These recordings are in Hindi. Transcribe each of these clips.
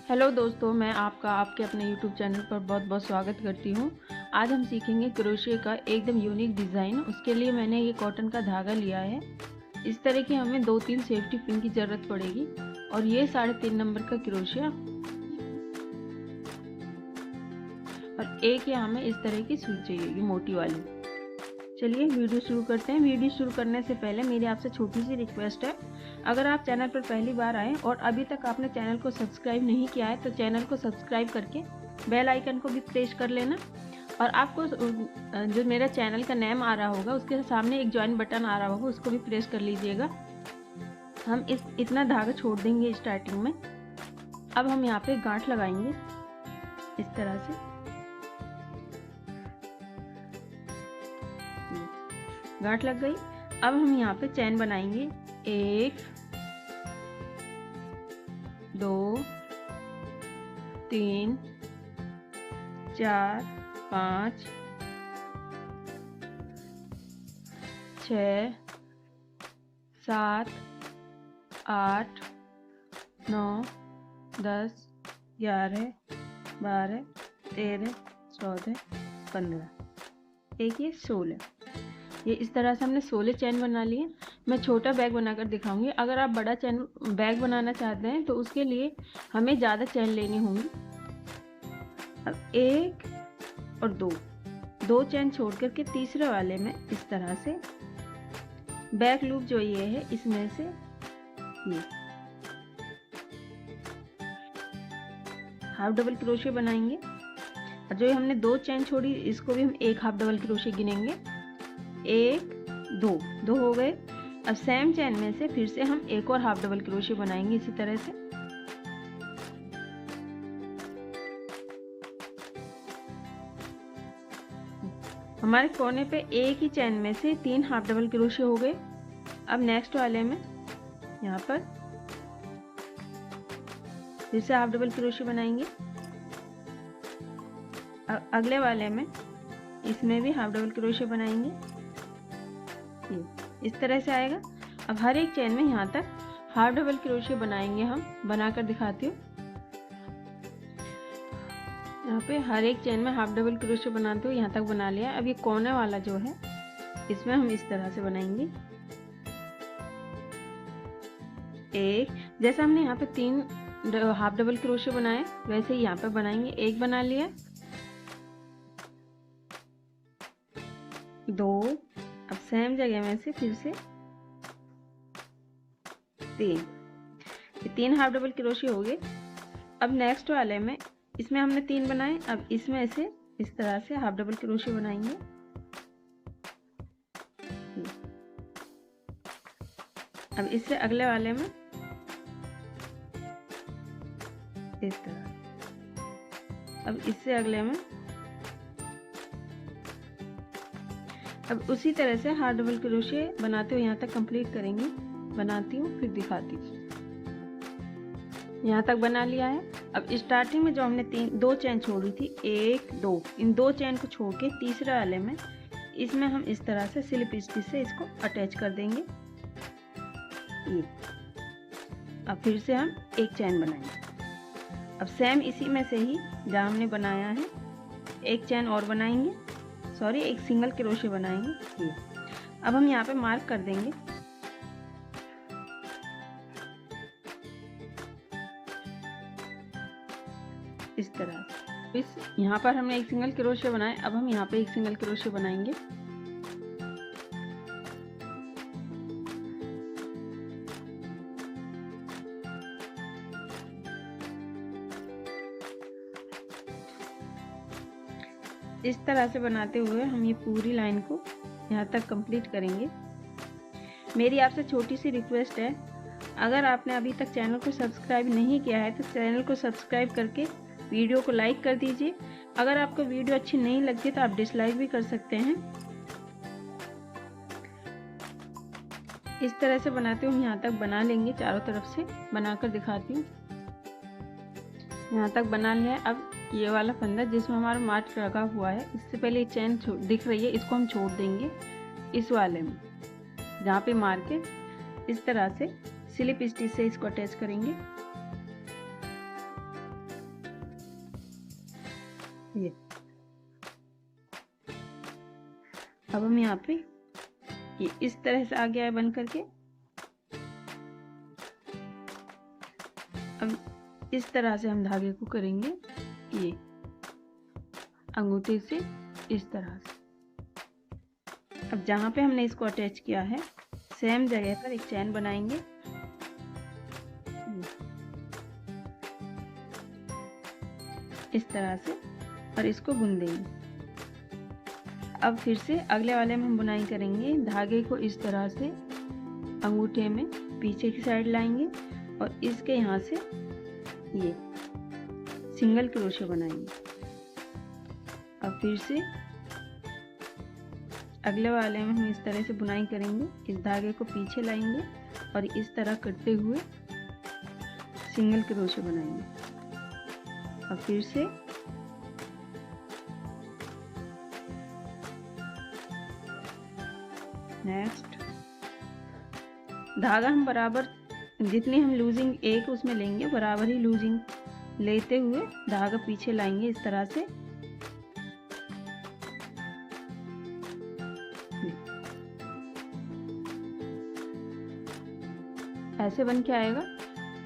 हेलो दोस्तों, मैं आपके अपने YouTube चैनल पर बहुत बहुत स्वागत करती हूँ। आज हम सीखेंगे क्रोशिया का एकदम यूनिक डिज़ाइन। उसके लिए मैंने ये कॉटन का धागा लिया है। इस तरह की हमें 2-3 सेफ्टी पिन की ज़रूरत पड़ेगी और ये 3.5 नंबर का क्रोशिया और एक ये हमें इस तरह की सुई चाहिए, मोटी वाली। चलिए वीडियो शुरू करते हैं। वीडियो शुरू करने से पहले मेरी आपसे छोटी सी रिक्वेस्ट है, अगर आप चैनल पर पहली बार आए और अभी तक आपने चैनल को सब्सक्राइब नहीं किया है तो चैनल को सब्सक्राइब करके बेल आइकन को भी प्रेस कर लेना। और आपको जो मेरा चैनल का नेम आ रहा होगा उसके सामने एक ज्वाइन बटन आ रहा होगा, उसको भी प्रेस कर लीजिएगा। हम इतना धागा छोड़ देंगे स्टार्टिंग में। अब हम यहाँ पे गांठ लगाएंगे इस तरह से। गांठ लग गई। अब हम यहाँ पे चैन बनाएंगे 1 2 3 4 5 6 7 8 9 10 11 12 13 14 15 एक ये 16। ये इस तरह से हमने 16 चैन बना लिए। मैं छोटा बैग बनाकर दिखाऊंगी। अगर आप बड़ा चैन बैग बनाना चाहते हैं तो उसके लिए हमें ज़्यादा चैन लेनी होंगी। अब 1 और 2 चैन छोड़ करके तीसरे वाले में इस तरह से बैक लूप जो ये है इसमें से ये हाफ डबल क्रोशिया बनाएंगे। और जो हमने 2 चैन छोड़ी इसको भी हम एक हाफ डबल क्रोशिया गिनेंगे। 1 2 हो गए। अब सेम चैन में से फिर से हम एक और हाफ डबल क्रोशिया बनाएंगे इसी तरह से। हमारे कोने पे एक ही चैन में से 3 हाफ डबल क्रोशिया हो गए। अब नेक्स्ट वाले में यहाँ पर फिर से हाफ डबल क्रोशिया बनाएंगे। अब अगले वाले में इसमें भी हाफ डबल क्रोशिया बनाएंगे। इस तरह से आएगा। अब हर एक चैन में यहाँ तक हाफ डबल क्रोशिया बनाएंगे। हम बनाकर दिखाती हूँ। यहाँ पे हर एक चैन में हाफ डबल क्रोशिया बनाते हुए यहाँ तक बना लिया। अब ये कोने वाला जो है इसमें हम इस तरह से बनाएंगे। एक जैसा हमने यहाँ पे 3 हाफ डबल क्रोशिया बनाए वैसे ही यहाँ पे बनाएंगे। एक बना लिया, 2, अब सेम जगह में से फिर से 3। ये 3 हाफ डबल क्रोशिया हो गए। अब नेक्स्ट वाले में इसमें हमने 3 बनाए। अब इसमें से इस तरह से हाफ डबल क्रोशिया बनाएंगे। अब इससे अगले वाले में इस तरह। अब इससे अगले में अब उसी तरह से हाफ डबल क्रोशिया बनाते हुए यहाँ तक कंप्लीट करेंगे। बनाती हूँ फिर दिखाती हूँ। यहाँ तक बना लिया है। अब स्टार्टिंग में जो हमने 2 चैन छोड़ी थी 1 2, इन 2 चैन को छोड़ के तीसरे वाले में इसमें हम इस तरह से स्लिप स्टिच से इसको अटैच कर देंगे। ये अब फिर से हम एक चैन बनाएंगे। अब सेम इसी में से ही जहाँ हमने बनाया है एक चैन और बनाएंगे, सॉरी एक सिंगल क्रोशिया बनाएंगे। ये अब हम यहाँ पे मार्क कर देंगे। इस तरह इस यहाँ पर हमने एक सिंगल क्रोशिया बनाया। अब हम यहाँ पे एक सिंगल क्रोशिया बनाएंगे। इस तरह से बनाते हुए हम ये पूरी लाइन को यहाँ तक कंप्लीट करेंगे। मेरी आपसे छोटी सी रिक्वेस्ट है, अगर आपने अभी तक चैनल को सब्सक्राइब नहीं किया है तो चैनल को सब्सक्राइब करके वीडियो को लाइक कर दीजिए। अगर आपको वीडियो अच्छी नहीं लगती तो आप डिसलाइक भी कर सकते हैं। इस तरह से बनाते हुए यहाँ तक बना लेंगे। चारों तरफ से बनाकर दिखाती हूँ। यहाँ तक बना लिया है। अब ये वाला फंदा जिसमें हमारा मार्क लगा हुआ है, इससे पहले ये चैन दिख रही है, इसको हम छोड़ देंगे। इस वाले में जहाँ पे मार्क है इस तरह से स्लिप स्टिच से इसको अटैच करेंगे। ये अब हम यहाँ पे ये इस तरह से आ गया है बन करके। अब इस तरह से हम धागे को करेंगे ये अंगूठे से इस तरह से। अब जहाँ पे हमने इसको अटैच किया है सेम जगह पर एक चैन बनाएंगे, इस तरह से, और इसको बुन देंगे। अब फिर से अगले वाले में हम बुनाई करेंगे। धागे को इस तरह से अंगूठे में पीछे की साइड लाएंगे और इसके यहाँ से ये सिंगल क्रोशे बनाएंगे। अब फिर से अगले वाले में हम इस तरह से बुनाई करेंगे। इस धागे को पीछे लाएंगे और इस तरह करते हुए सिंगल क्रोशे बनाएंगे। अब फिर से नेक्स्ट धागा हम बराबर जितनी हम लूजिंग एक उसमें लेंगे बराबर ही लूजिंग लेते हुए धागा पीछे लाएंगे इस तरह से। ऐसे बन के आएगा।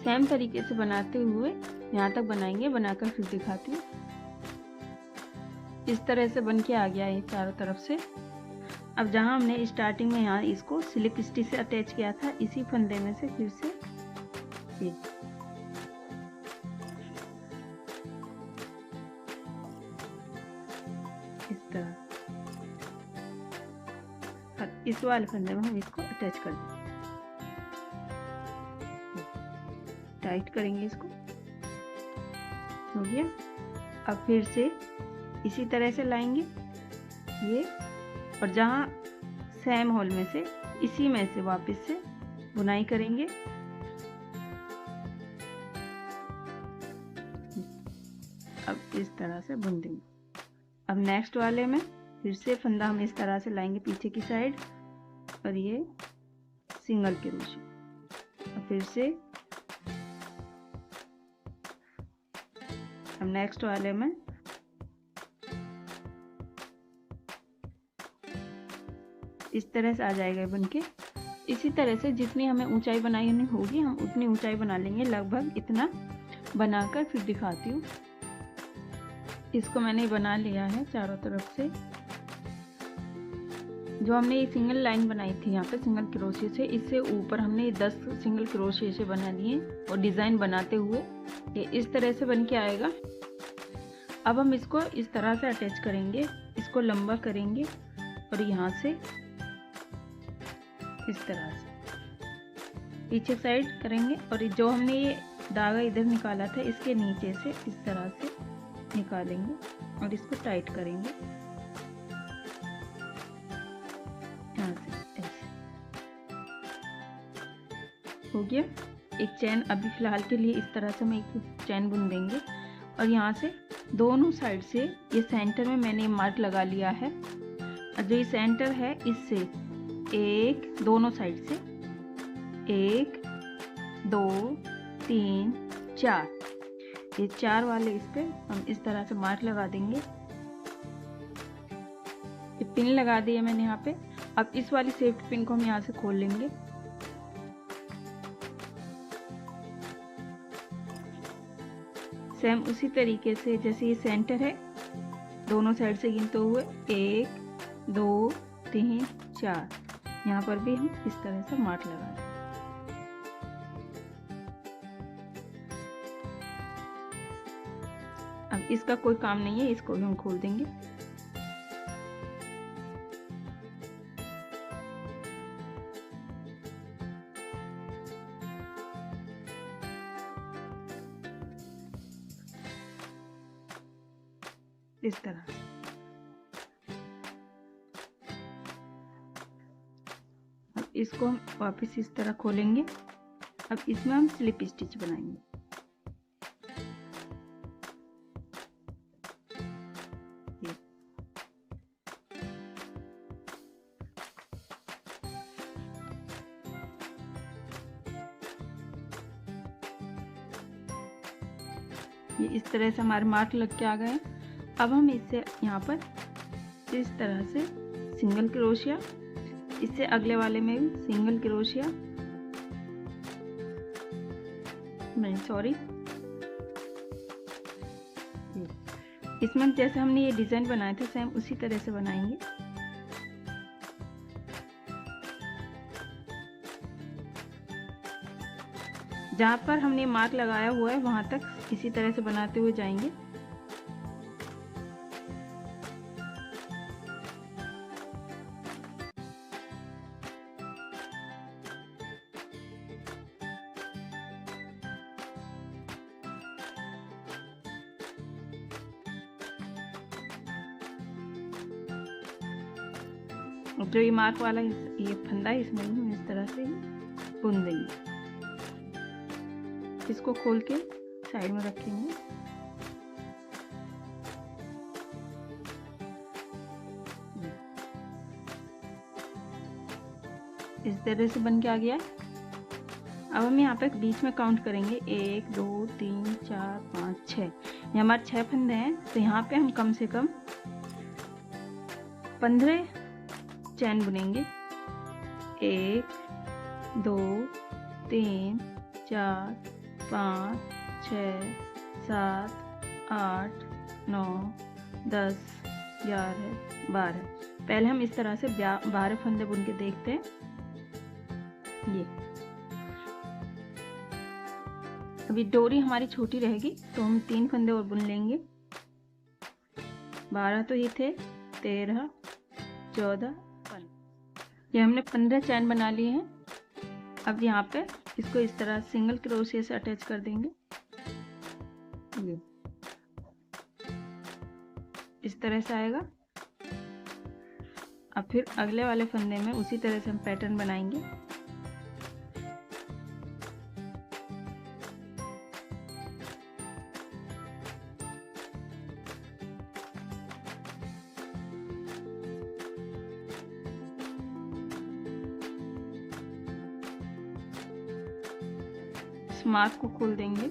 सेम तरीके से बनाते हुए यहाँ तक बनाएंगे, बनाकर फिर दिखाती हूँ। इस तरह से बन के आ गया है चारों तरफ से। अब जहाँ हमने स्टार्टिंग में यहाँ इसको स्लिप स्टिच से अटैच किया था, इसी फंदे में से फिर से ये इस तरह, और इस वाले फंदे में हम इसको अटैच कर देंगे, टाइट करेंगे इसको। हो गया। अब फिर से इसी तरह से लाएंगे ये, और जहाँ सेम होल में से इसी में से वापस से बुनाई करेंगे। अब इस तरह से बुन देंगे। अब नेक्स्ट वाले में फिर से फंदा हम इस तरह से लाएंगे पीछे की साइड और ये सिंगल क्रोशे। अब फिर से अब नेक्स्ट वाले में इस तरह से आ जाएगा बनके। इसी तरह से जितनी हमें ऊंचाई बनाई होगी हम उतनी ऊंचाई बना लेंगे, लगभग इतना बनाकर फिर दिखाती हूँ। इसको मैंने बना लिया है चारों तरफ से। जो हमने ये सिंगल लाइन बनाई थी यहाँ पे सिंगल क्रोशे से, इससे ऊपर हमने 10 सिंगल क्रोशे से बना लिए और डिज़ाइन बनाते हुए ये इस तरह से बन के आएगा। अब हम इसको इस तरह से अटैच करेंगे, इसको लंबा करेंगे और यहाँ से इस तरह से पीछे साइड करेंगे और जो हमने ये धागा इधर निकाला था इसके नीचे से इस तरह से निकालेंगे और इसको टाइट करेंगे यहाँ से। ऐसे हो गया। एक चैन अभी फिलहाल के लिए इस तरह से हम एक चैन बुन देंगे और यहाँ से दोनों साइड से ये सेंटर में मैंने मार्क लगा लिया है। और जो ये सेंटर है इससे एक, दोनों साइड से 1 2 3 4, ये 4 वाले इस पे हम इस तरह से मार्क लगा देंगे। ये पिन लगा दिए मैंने यहाँ पे। अब इस वाली सेफ्टी पिन को हम यहाँ से खोल लेंगे। सेम उसी तरीके से जैसे ये सेंटर है दोनों साइड से गिनते हुए 1 2 3 4, यहाँ पर भी हम इस तरह से मार्क लगा दें। अब इसका कोई काम नहीं है, इसको भी हम खोल देंगे। इस तरह अब इसको हम वापस इस तरह खोलेंगे। अब इसमें हम स्लिप स्टिच बनाएंगे। ये इस तरह से हमारे मार्क लग के आ गए। अब हम इससे यहाँ पर इस तरह से सिंगल क्रोशिया, इससे अगले वाले में भी सिंगल क्रोशिया, नहीं सॉरी, इसमें जैसे हमने ये डिजाइन बनाए थे सेम उसी तरह से बनाएंगे। जहाँ पर हमने मार्क लगाया हुआ है वहां तक इसी तरह से बनाते हुए जाएंगे। जो ये मार्क वाला ये फंदा है इसमें हम इस तरह से बुन देंगे। इसको खोल के साइड में रखेंगे। इस तरह से बन के आ गया है। अब हम यहाँ पे बीच में काउंट करेंगे 1 2 3 4 5 6। ये हमारे 6 फंदे हैं, तो यहाँ पे हम कम से कम 15 चैन बुनेंगे। 1 2 3 4 5 6 7 8 9 10 11 12। पहले हम इस तरह से 12 फंदे बुन के देखते हैं। ये अभी डोरी हमारी छोटी रहेगी तो हम 3 फंदे और बुन लेंगे। 12 तो ये थे, 13 14 15। ये हमने 15 चैन बना लिए हैं। अब यहाँ पे इसको इस तरह सिंगल क्रोशिया से अटैच कर देंगे। ये इस तरह से आएगा। अब फिर अगले वाले फंदे में उसी तरह से हम पैटर्न बनाएंगे। मार्क को खोल देंगे।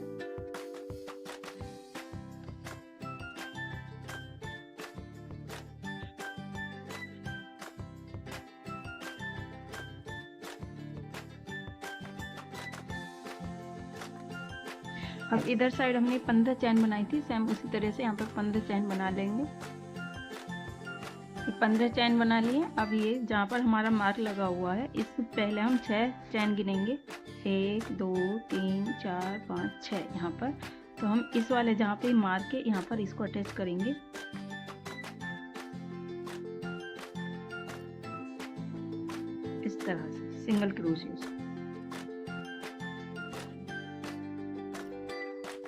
अब इधर साइड हमने 15 चैन बनाई थी, सेम उसी तरह से यहाँ पर 15 चैन बना लेंगे। 15 चैन बना लिए। अब ये जहाँ पर हमारा मार्क लगा हुआ है इससे पहले हम 6 चैन गिनेंगे। 1 2 3 4 5 6 यहाँ पर। तो हम इस वाले जहाँ पे मार्क है यहाँ पर इसको अटैच करेंगे। इस तरह से सिंगल क्रोशिया से,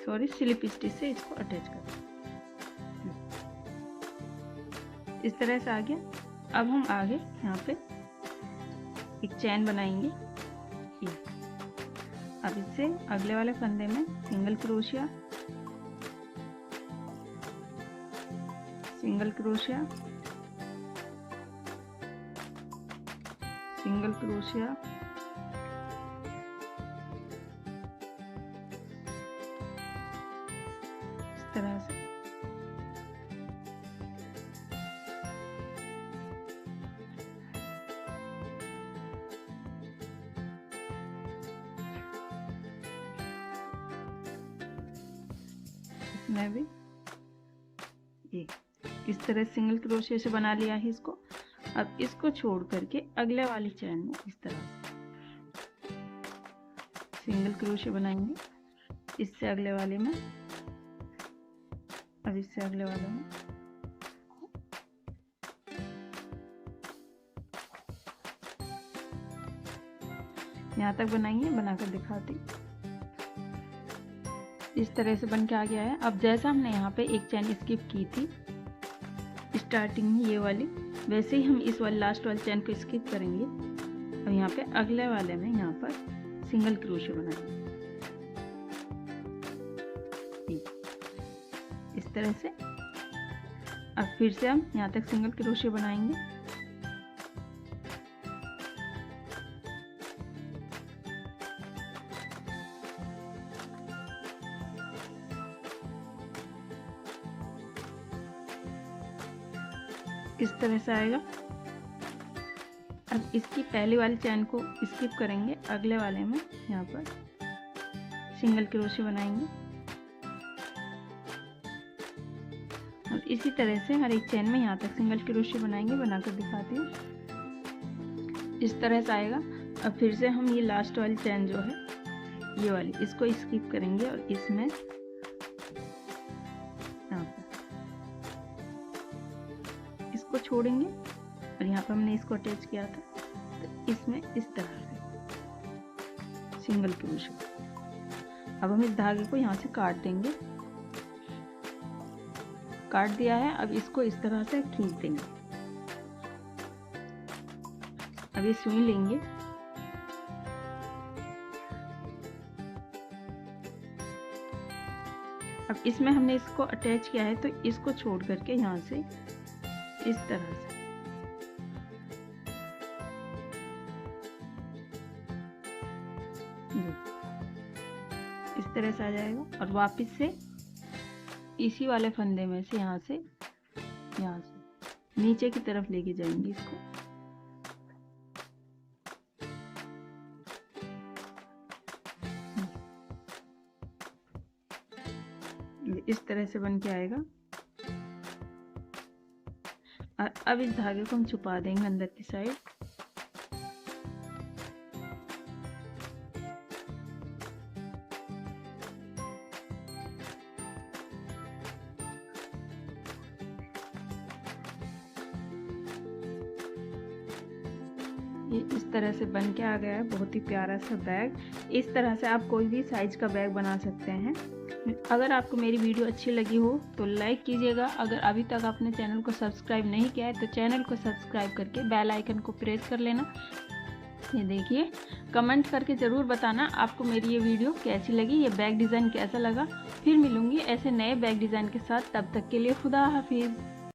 सॉरी स्लिप स्टिच से इसको अटैच करें। इस तरह से आ गया। अब हम आगे यहाँ पे एक चैन बनाएंगे। अब इससे अगले वाले फंदे में single crochet, single crochet, single crochet, इस तरह से। मैं भी ये इस तरह सिंगल क्रोशिया से बना लिया है इसको। अब इसको छोड़ करके अगले वाली चैन में इस तरह से सिंगल क्रोशिया बनाएंगे। इससे अगले वाले में, अब इससे अगले वाले में यहाँ तक बनाएंगे। बनाकर दिखाती। इस तरह से बन के आ गया है। अब जैसा हमने यहाँ पे एक चैन स्किप की थी स्टार्टिंग में ये वाली, वैसे ही हम इस वाले लास्ट वाली चैन को स्किप करेंगे। अब यहाँ पे अगले वाले में यहाँ पर सिंगल क्रोशिया बनाएंगे इस तरह से। अब फिर से हम यहाँ तक सिंगल क्रोशिया बनाएंगे। इस तरह से आएगा। अब इसकी पहली वाली चैन को स्किप करेंगे, अगले वाले में यहाँ पर सिंगल क्रोशे बनाएंगे। अब इसी तरह से हर एक चैन में यहाँ तक सिंगल क्रोशे बनाएंगे, बनाकर दिखाती हूँ। इस तरह से आएगा। अब फिर से हम ये लास्ट वाली चैन जो है ये वाली, इसको स्किप करेंगे और इसमें यहाँ पर इसको छोड़ेंगे और यहाँ पर हमने इसको अटैच किया था, तो इसमें इस तरह से सिंगल क्रोशे। अब हम इस धागे को यहाँ से काट देंगे, काट दिया है। अब इसको इस तरह से खींच देंगे। अब ये सुई लेंगे, अब इसमें हमने इसको अटैच किया है, तो इसको छोड़ करके यहाँ से इस तरह से इस तरह से आ जाएगा। और वापस से इसी वाले फंदे में से यहाँ से नीचे की तरफ लेके जाएंगे इसको। इस तरह से बन के आएगा। और अब इस धागे को हम छुपा देंगे अंदर की साइड। ये इस तरह से बन के आ गया है, बहुत ही प्यारा सा बैग। इस तरह से आप कोई भी साइज का बैग बना सकते हैं। अगर आपको मेरी वीडियो अच्छी लगी हो तो लाइक कीजिएगा। अगर अभी तक आपने चैनल को सब्सक्राइब नहीं किया है तो चैनल को सब्सक्राइब करके बेल आइकन को प्रेस कर लेना। ये देखिए, कमेंट करके ज़रूर बताना आपको मेरी ये वीडियो कैसी लगी, ये बैग डिज़ाइन कैसा लगा। फिर मिलूँगी ऐसे नए बैग डिज़ाइन के साथ, तब तक के लिए खुदा हाफिज़।